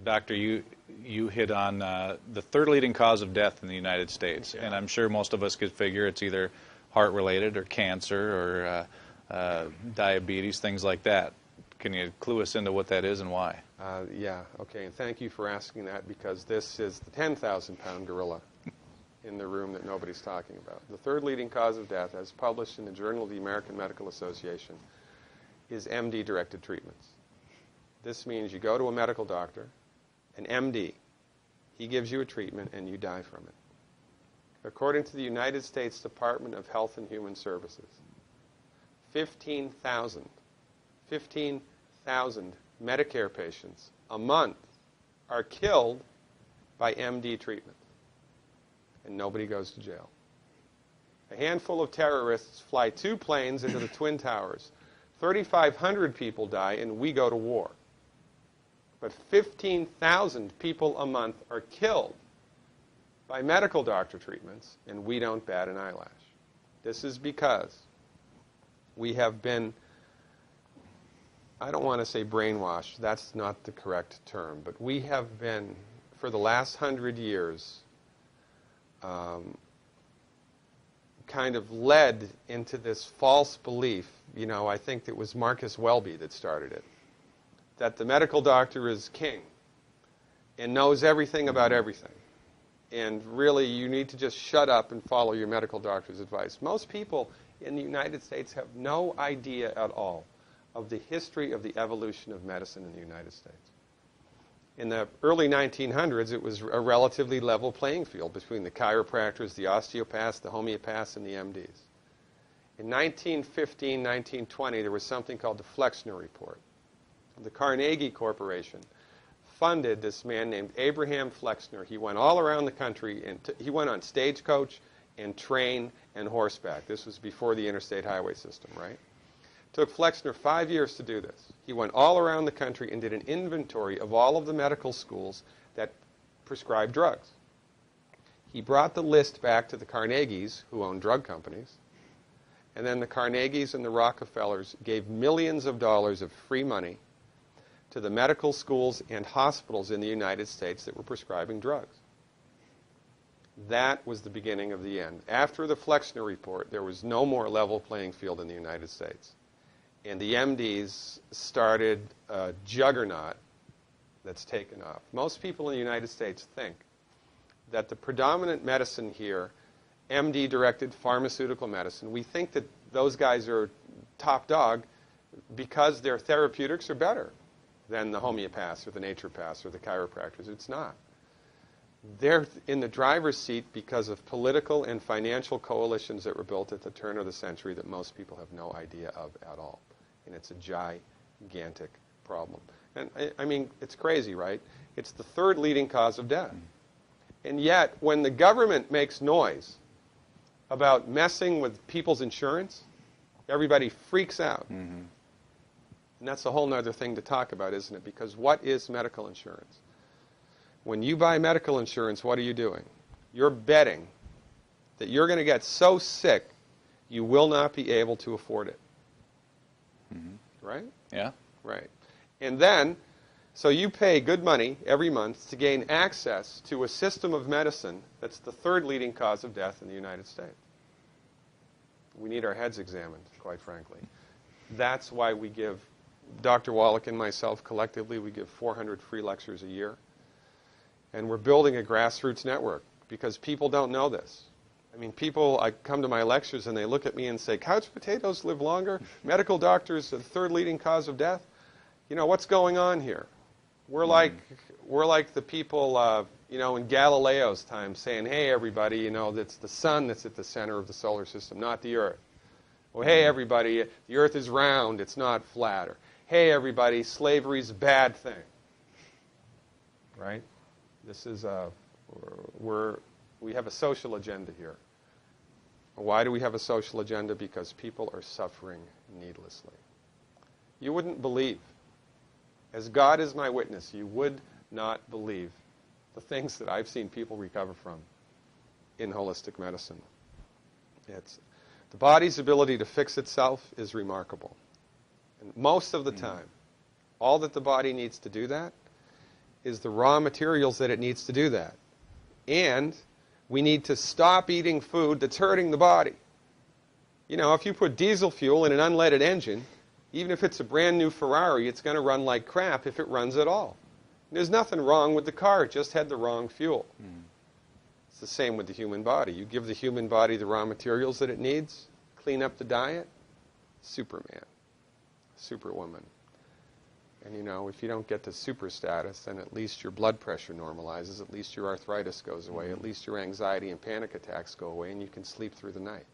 Doctor, you hit on the third leading cause of death in the United States, and I'm sure most of us could figure it's either heart-related or cancer or diabetes, things like that. Can you clue us into what that is and why? Yeah, okay, and thank you for asking that, because this is the 10,000-pound gorilla in the room that nobody's talking about. The third leading cause of death, as published in the Journal of the American Medical Association, is MD-directed treatments. This means you go to a medical doctor, an MD. He gives you a treatment and you die from it. According to the United States Department of Health and Human Services, 15,000 Medicare patients a month are killed by MD treatment, and nobody goes to jail. A handful of terrorists fly 2 planes into the Twin Towers. 3,500 people die, and we go to war. But 15,000 people a month are killed by medical doctor treatments, and we don't bat an eyelash. This is because we have been, I don't want to say brainwashed, that's not the correct term, but we have been, for the last 100 years, kind of led into this false belief. You know, I think it was Marcus Welby that started it, that the medical doctor is king and knows everything about everything. And really, you need to just shut up and follow your medical doctor's advice. Most people in the United States have no idea at all of the history of the evolution of medicine in the United States. In the early 1900s, it was a relatively level playing field between the chiropractors, the osteopaths, the homeopaths, and the MDs. In 1915, 1920, there was something called the Flexner Report. The Carnegie Corporation funded this man named Abraham Flexner. He went all around the country, and he went on stagecoach and train and horseback. This was before the interstate highway system, right? It took Flexner 5 years to do this. He went all around the country and did an inventory of all of the medical schools that prescribed drugs. He brought the list back to the Carnegies, who owned drug companies, and then the Carnegies and the Rockefellers gave millions of dollars of free money to the medical schools and hospitals in the United States that were prescribing drugs. That was the beginning of the end. After the Flexner Report, there was no more level playing field in the United States. And the MDs started a juggernaut that's taken off. Most people in the United States think that the predominant medicine here, MD-directed pharmaceutical medicine, we think that those guys are top dog because their therapeutics are better than the homeopaths or the naturopaths or the chiropractors. It's not. They're in the driver's seat because of political and financial coalitions that were built at the turn of the century that most people have no idea of at all. And it's a gigantic problem. And I mean, it's crazy, right? It's the third leading cause of death. And yet, when the government makes noise about messing with people's insurance, everybody freaks out. Mm-hmm. And that's a whole other thing to talk about, isn't it? Because what is medical insurance? When you buy medical insurance, what are you doing? You're betting that you're going to get so sick you will not be able to afford it. Mm-hmm. Right? Yeah. Right. And then, so you pay good money every month to gain access to a system of medicine that's the third leading cause of death in the United States. We need our heads examined, quite frankly. That's why we give, Dr. Wallach and myself collectively, we give 400 free lectures a year. And we're building a grassroots network because people don't know this. I mean, people, I come to my lectures and they look at me and say, couch potatoes live longer? Medical doctors are the third leading cause of death? You know, what's going on here? We're like the people, you know, in Galileo's time saying, hey, everybody, you know, it's the sun that's at the center of the solar system, not the earth. Well, hey, everybody, the earth is round, it's not flat. Or, hey, everybody, slavery's a bad thing. Right? This is we have a social agenda here. Why do we have a social agenda? Because people are suffering needlessly. You wouldn't believe, as God is my witness, you would not believe the things that I've seen people recover from in holistic medicine. The body's ability to fix itself is remarkable. And most of the time, all that the body needs to do that is the raw materials that it needs to do that. And we need to stop eating food that's hurting the body. You know, if you put diesel fuel in an unleaded engine, even if it's a brand new Ferrari, it's going to run like crap if it runs at all. There's nothing wrong with the car, it just had the wrong fuel. It's the same with the human body. You give the human body the raw materials that it needs, clean up the diet, Superman, Superwoman. And you know, if you don't get to super status, then at least your blood pressure normalizes, at least your arthritis goes away, at least your anxiety and panic attacks go away, and you can sleep through the night.